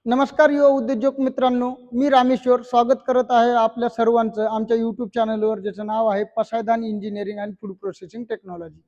नमस्कार युवा उद्योजक मित्रांनो, मी रामेश्वर स्वागत करत आहे आपल्या सर्वांचं आमच्या यूट्यूब चॅनलवर, ज्याचं नाव आहे Pasaydan engineering and food processing technology.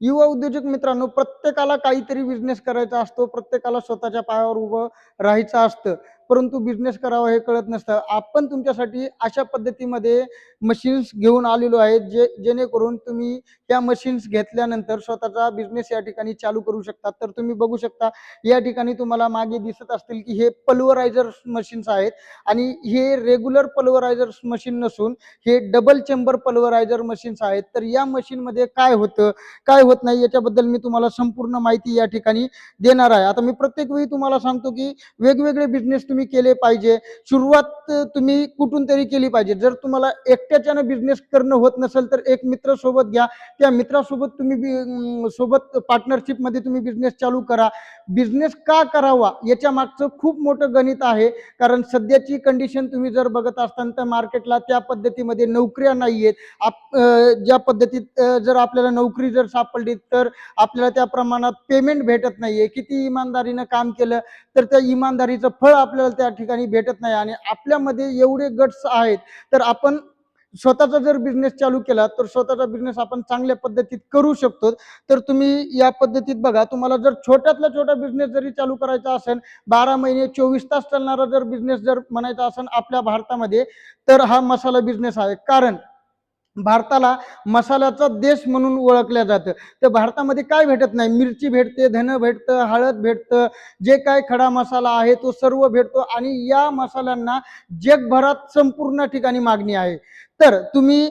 युवा उद्योजक मित्रांनो, प्रत्येकाला काहीतरी बिझनेस करायचा असतो, प्रत्येकाला स्वतःच्या पायावर उभं राहायचं असतं, परंतु बिझनेस करावं हे कळत नसतं. आपण तुमच्यासाठी अशा पद्धतीमध्ये मशीन्स घेऊन आलेलो आहे, जेणेकरून तुम्ही त्या मशीन्स घेतल्यानंतर स्वतःचा बिझनेस या ठिकाणी चालू करू शकता. तर तुम्ही बघू शकता, या ठिकाणी तुम्हाला मागे दिसत असतील की हे पल्वरायझर मशीन्स आहेत आणि हे रेग्युलर पल्वरायझर मशीन नसून हे डबल चेंबर पल्वरायझर मशीन्स आहेत. तर या मशीनमध्ये काय होतं, काय होत नाही, याच्याबद्दल मी तुम्हाला संपूर्ण माहिती या ठिकाणी देणार आहे. आता मी प्रत्येक वेळी तुम्हाला सांगतो की वेगवेगळे बिझनेस तुम्ही केले पाहिजे. सुरुवात तुम्ही कुठून तरी केली पाहिजे. जर तुम्हाला एकट्याच्यानं बिझनेस करणं होत नसेल तर एक मित्र सोबत घ्या. त्या मित्रासोबत तुम्ही सोबत पार्टनरशिपमध्ये तुम्ही बिझनेस चालू करा. बिझनेस का करावा याच्या मागचं खूप मोठं गणित आहे. कारण सध्याची कंडिशन तुम्ही जर बघत असताल तर मार्केटला त्या पद्धतीमध्ये नोकऱ्या नाही आहेत. ज्या पद्धतीत जर आपल्याला नोकरी जर सापडली तर आपल्याला त्या प्रमाणात पेमेंट भेटत नाहीये. किती इमानदारीनं काम केलं तर त्या इमानदारीचं फळ आपल्याला त्या ठिकाणी भेटत नाही. आणि आपल्यामध्ये एवढे गट्स आहेत तर आपण स्वतःचा जर बिझनेस चालू केला तर स्वतःचा बिझनेस आपण चांगल्या पद्धतीत करू शकतो. तर तुम्ही या पद्धतीत बघा, तुम्हाला जर छोट्यातला छोटा बिझनेस जरी चालू करायचा असेल, 12 महिने 24 तास चालणारा जर बिझनेस जर म्हणायचा असेल आपल्या भारतामध्ये, तर हा मसाला बिझनेस आहे. कारण भारताला मसाल्याचा देश म्हणून ओळखल्या जातं. तर भारतामध्ये काय भेटत नाही, मिरची भेटते, धन भेटतं, हळद भेटतं, जे काय खडा मसाला आहे तो सर्व भेटतो आणि या मसाल्यांना जगभरात संपूर्ण ठिकाणी मागणी आहे. तर तुम्ही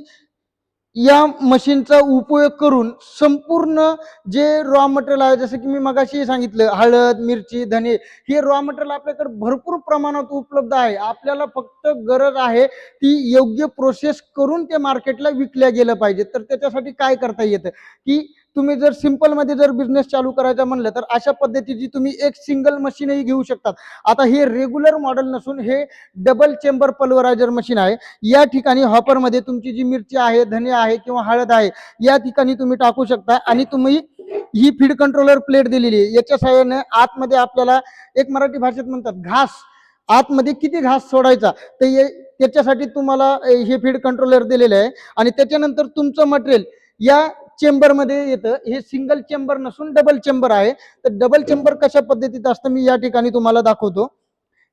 या मशीनचा उपयोग करून संपूर्ण जे रॉ मटेरियल आहे, जसं की मी मगाशी सांगितलं, हळद, मिरची, धने, हे रॉ मटेरियल आपल्याकडे भरपूर प्रमाणात उपलब्ध आहे. आपल्याला फक्त गरज आहे ती योग्य प्रोसेस करून ते मार्केटला विकल्या गेलं पाहिजे. तर त्याच्यासाठी काय करता येतं की तुम्ही जर सिंपलमध्ये जर बिझनेस चालू करायचा म्हणलं तर अशा पद्धतीची तुम्ही एक सिंगल मशीनही घेऊ शकतात. आता हे रेग्युलर मॉडेल नसून हे डबल चेंबर पल्वरायझर मशीन आहे. या ठिकाणी हॉपरमध्ये तुमची जी मिरची आहे, धने आहे किंवा हळद आहे, या ठिकाणी तुम्ही टाकू शकता आणि तुम्ही ही फीड कंट्रोलर प्लेट दिलेली आहे. याच्या सहाय्याने आतमध्ये आपल्याला, एक मराठी भाषेत म्हणतात घास, आतमध्ये किती घास सोडायचा, तर त्याच्यासाठी तुम्हाला हे फीड कंट्रोलर दिलेलं आहे. आणि त्याच्यानंतर तुमचं मटेरियल या चेंबरमध्ये येतं. हे सिंगल चेंबर नसून डबल चेंबर आहे. तर डबल चेंबर कशा पद्धतीत असतं मी या ठिकाणी तुम्हाला दाखवतो.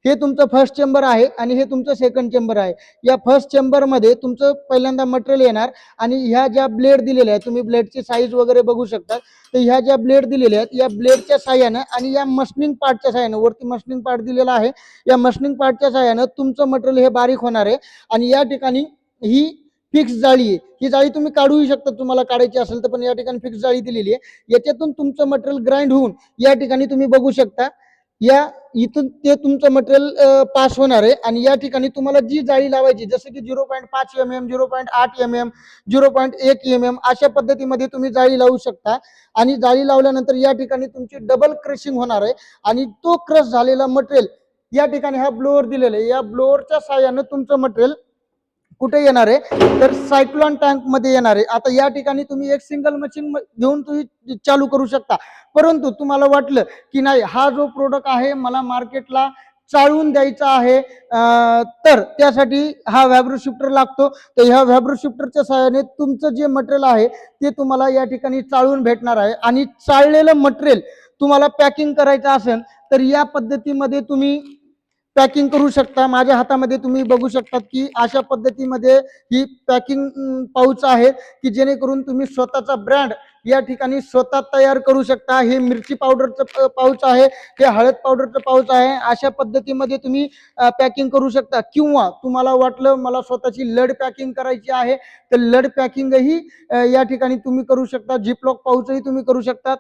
हे तुमचं फर्स्ट चेंबर आहे आणि हे तुमचं सेकंड चेंबर आहे. या फर्स्ट चेंबरमध्ये तुमचं पहिल्यांदा मटेरियल येणार आणि ह्या ज्या ब्लेड दिलेल्या आहेत, तुम्ही ब्लेडची साईज वगैरे बघू शकता. तर ह्या ज्या ब्लेड दिलेल्या आहेत, या ब्लेडच्या साह्यानं आणि या मशनिंग पार्टच्या साह्यानं, वरती मशनिंग पार्ट दिलेला आहे, या मशनिंग पार्टच्या साह्यानं तुमचं मटेरियल हे बारीक होणार आहे. आणि या ठिकाणी ही फिक्स जाळी आहे. ही जाळी तुम्ही काढूही शकता तुम्हाला काढायची असेल तर, पण या ठिकाणी फिक्स जाळी दिलेली आहे. याच्यातून तुमचं मटेरियल ग्राइंड होऊन या ठिकाणी तुम्ही बघू शकता, या इथून ते तुमचं मटेरियल पास होणार आहे. आणि या ठिकाणी तुम्हाला जी जाळी लावायची, जसं की 0.5 mm, 0.8 mm, 0.1 mm अशा पद्धतीमध्ये तुम्ही जाळी लावू शकता. आणि जाळी लावल्यानंतर या ठिकाणी तुमची डबल क्रशिंग होणार आहे. आणि तो क्रश झालेला मटेरियल या ठिकाणी हा ब्लोअर दिलेला आहे. या ब्लोअरच्या साह्यानं तुमचं मटेरियल कुठे येणार आहे तर सायक्लॉन टँक मध्ये येणार आहे. आता या ठिकाणी तुम्ही एक सिंगल मशीन घेऊन तुम्ही चालू करू शकता. परंतु तुम्हाला वाटलं की नाही, हा जो प्रोडक्ट आहे मला मार्केटला चाळून द्यायचा आहे, तर त्यासाठी हा व्हॅब्रो शिफ्टर लागतो. तर ह्या व्हॅब्रो शिफ्टरच्या सहाय्याने तुमचं जे मटेरियल आहे ते तुम्हाला या ठिकाणी चाळून भेटणार आहे. आणि चाळलेलं मटेरियल तुम्हाला पॅकिंग करायचं असेल तर या पद्धतीमध्ये तुम्ही पॅकिंग करू शकता. माझ्या हातामध्ये तुम्ही बघू शकतात की अशा पद्धतीमध्ये ही पॅकिंग पाऊच आहे की जेणेकरून तुम्ही स्वतःचा ब्रँड या ठिकाणी स्वतः तयार करू शकता. हे मिरची पावडरचं पाऊच आहे, हे हळद पावडरचं पाऊच आहे. अशा पद्धतीमध्ये तुम्ही पॅकिंग करू शकता. किंवा तुम्हाला वाटलं मला स्वतःची लड पॅकिंग करायची आहे तर लड पॅकिंगही या ठिकाणी तुम्ही करू शकता. जिपलॉक पाऊचही तुम्ही करू शकता.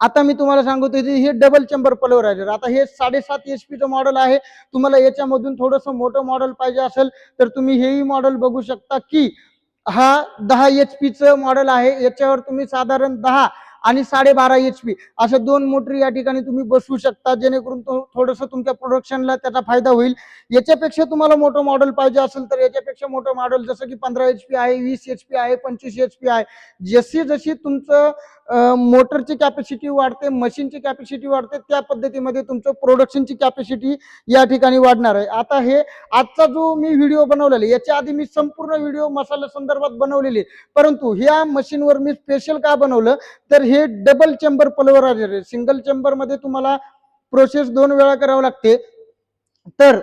आता मी तुम्हाला सांगतो हे डबल चेंबर पल्वरायझर, आता हे 7.5 HP चं मॉडेल आहे. तुम्हाला याच्यामधून थोडंसं मोठं मॉडेल पाहिजे असेल तर तुम्ही हेही मॉडेल बघू शकता की हा 10 HP चं मॉडेल आहे. याच्यावर तुम्ही साधारण 10 आणि 12.5 HP अशा 2 मोटर या ठिकाणी तुम्ही बसवू शकता, जेणेकरून थोडंसं तुमच्या प्रोडक्शनला त्याचा फायदा होईल. याच्यापेक्षा तुम्हाला मोठं मॉडेल पाहिजे असेल तर याच्यापेक्षा मोठं मॉडेल जसं की 15 HP आहे, 20 HP आहे, 25 HP आहे. जशी जशी तुमचं मोटरची कॅपॅसिटी वाढते, मशीनची कॅपॅसिटी वाढते, त्या पद्धतीमध्ये तुमचं प्रोडक्शनची कॅपॅसिटी या ठिकाणी वाढणार आहे. आता हे आजचा जो मी व्हिडिओ बनवलेला याच्या आधी मी संपूर्ण व्हिडिओ मसाला संदर्भात बनवलेली, परंतु ह्या मशीनवर मी स्पेशल का बनवलं तर हे डबल चेंबर पल्वरायझर आहे. सिंगल चेंबर मध्ये तुम्हाला प्रोसेस 2 वेळा करावी लागते, तर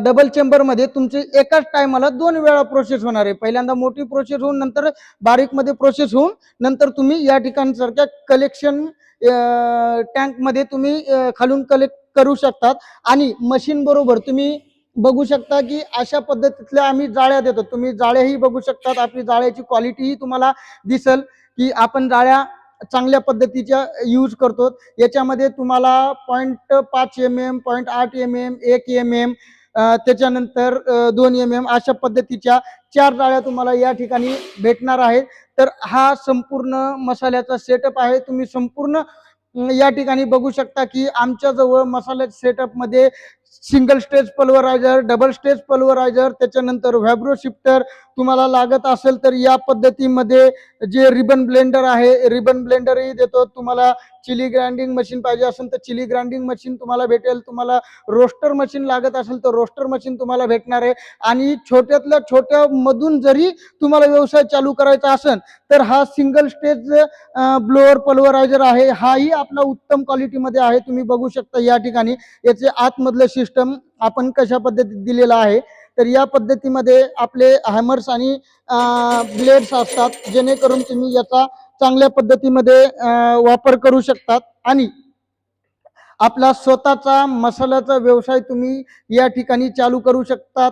डबल चेंबर मध्ये तुमचे एकाच टायमाला 2 वेळा प्रोसेस होणार आहे. पहिल्यांदा मोठी प्रोसेस होऊन नंतर बारीक मध्ये प्रोसेस होऊन नंतर तुम्ही या ठिकाणी सारख्या कलेक्शन टँक मध्ये तुम्ही खालून कलेक्ट करू शकतात. आणि मशीन बरोबर तुम्ही बघू शकता की अशा पद्धतीतल्या आम्ही जाळ्या देतो. तुम्ही जाळ्याही बघू शकतात, आपली जाळ्याची क्वालिटीही तुम्हाला दिसल की आपण जाळ्या चांगल्या पद्धतीच्या यूज करतो. याच्यामध्ये तुम्हाला 0.5 mm, 0.8 mm, 1 mm, त्याच्यानंतर 2 mm अशा पद्धतीच्या 4 जाळ्या तुम्हाला या ठिकाणी भेटणार आहेत. तर हा संपूर्ण मसाल्याचा सेटअप आहे. तुम्ही संपूर्ण या ठिकाणी बघू शकता की आमच्या जवळ मसाल्याच्या सेटअप मध्ये सिंगल स्टेज पल्वरायझर, डबल स्टेज पल्वरायझर, त्याच्यानंतर व्हायब्रो शिफ्टर तुम्हाला लागत असेल तर या पद्धतीमध्ये जे रिबन ब्लेंडर आहे, रिबन ब्लेंडरही देतो. तुम्हाला चिली ग्राइंडिंग मशीन पाहिजे असेल तर चिली ग्राइंडिंग मशीन तुम्हाला भेटेल. तुम्हाला रोस्टर मशीन लागत असेल तर रोस्टर मशीन तुम्हाला भेटणार आहे. आणि छोट्यातल्या छोट्या मधून जरी तुम्हाला व्यवसाय चालू करायचा असेल तर हा सिंगल स्टेज ब्लोअर पल्वरायझर आहे, हाही आपला उत्तम क्वालिटीमध्ये आहे. तुम्ही बघू शकता या ठिकाणी याचे आतमधलं सिस्टम आपण कशा पद्धतीत दिलेला आहे. तर या पद्धतीमध्ये आपले हॅमर्स आणि ब्लेड्स असतात, जेणेकरून तुम्ही याचा चांगल्या पद्धतीमध्ये वापर करू शकतात आणि आपला स्वतःचा मसाल्याचा व्यवसाय तुम्ही या ठिकाणी चालू करू शकतात.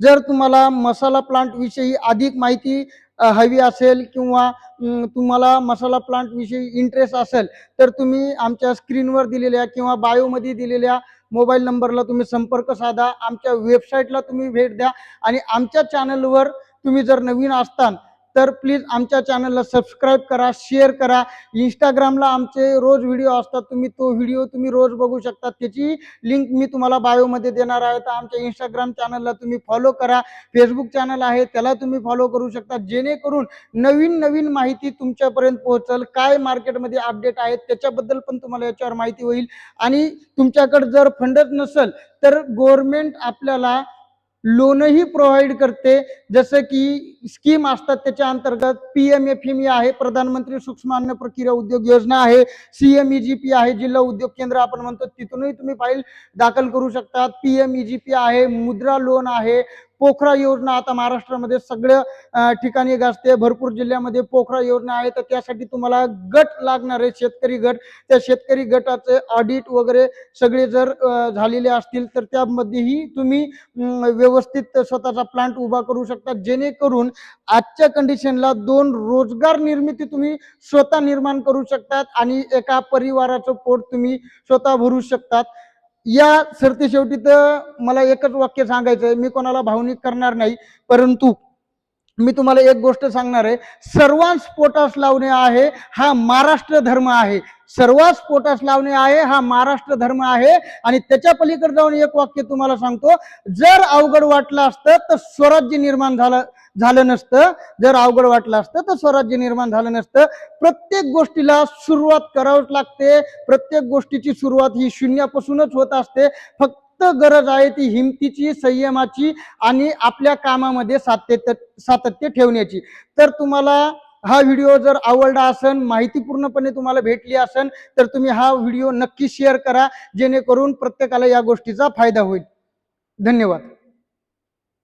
जर तुम्हाला मसाला प्लांट विषयी अधिक माहिती हवी असेल किंवा तुम्हाला मसाला प्लांट विषयी इंटरेस्ट असेल तर तुम्ही आमच्या स्क्रीनवर दिलेल्या किंवा बायोमध्ये दिलेल्या मोबाईल नंबरला तुम्ही संपर्क साधा. आमच्या वेबसाईटला तुम्ही भेट द्या आणि आमच्या चॅनलवर तुम्ही जर नवीन असताल तर प्लीज आमच्या चॅनलला सबस्क्राईब करा, शेअर करा. इंस्टाग्रामला आमचे रोज व्हिडिओ असतात, तुम्ही तो व्हिडिओ तुम्ही रोज बघू शकता. त्याची लिंक मी तुम्हाला बायोमध्ये देणार आहे. तर आमच्या इंस्टाग्राम चॅनलला तुम्ही फॉलो करा. फेसबुक चॅनल आहे त्याला तुम्ही फॉलो करू शकता, जेणेकरून नवीन नवीन माहिती तुमच्यापर्यंत पोहोचल. काय मार्केटमध्ये अपडेट आहेत त्याच्याबद्दल पण तुम्हाला याच्यावर माहिती होईल. आणि तुमच्याकडे जर फंडच नसेल तर गव्हर्नमेंट आपल्याला लोनही प्रोव्हाइड करते. जसं की स्कीम असतात त्याच्या अंतर्गत PMFME आहे, प्रधानमंत्री सूक्ष्म अन्न प्रक्रिया उद्योग योजना आहे, CMEGP आहे, जिल्हा उद्योग केंद्र आपण म्हणतो, तिथूनही तुम्ही फाईल दाखल करू शकता. PMEGP आहे, मुद्रा लोन आहे, पोखरा योजना आता महाराष्ट्रामध्ये सगळ्या ठिकाणी गाजते, भरपूर जिल्ह्यामध्ये पोखरा योजना आहे. तर त्यासाठी तुम्हाला गट लागणार आहे, शेतकरी गट. त्या शेतकरी गटाचे ऑडिट वगैरे सगळे जर झालेले असतील तर त्यामध्येही तुम्ही व्यवस्थित स्वतःचा प्लांट उभा करू शकता, जेणेकरून आजच्या कंडिशनला 2 रोजगार निर्मिती तुम्ही स्वतः निर्माण करू शकतात आणि एका परिवाराचं पोट तुम्ही स्वतः भरू शकतात. या सरते शेवटी तर मला एकच वाक्य सांगायचं आहे, मी कोणाला भावनिक करणार नाही, परंतु मी तुम्हाला एक गोष्ट सांगणार आहे, सर्वांस पोटास लावणे आहे हा महाराष्ट्र धर्म आहे. सर्वांस पोटास लावणे आहे हा महाराष्ट्र धर्म आहे. आणि त्याच्या पलीकडे जाऊन एक वाक्य तुम्हाला सांगतो, जर अवघड वाटलं असतं तर स्वराज्य निर्माण झालं नसतं. जर अवघड वाटलं असतं तर स्वराज्य निर्माण झालं नसतं. प्रत्येक गोष्टीला सुरुवात करावीच लागते. प्रत्येक गोष्टीची सुरुवात ही शून्यापासूनच होत असते. फक्त गरज आहे ती हिमतीची, संयमाची आणि आपल्या कामामध्ये सातत्य ठेवण्याची. तर तुम्हाला हा व्हिडिओ जर आवडला असेल, माहिती पूर्णपणे तुम्हाला भेटली असेल तर तुम्ही हा व्हिडिओ नक्की शेअर करा, जेणेकरून प्रत्येकाला या गोष्टीचा फायदा होईल. धन्यवाद.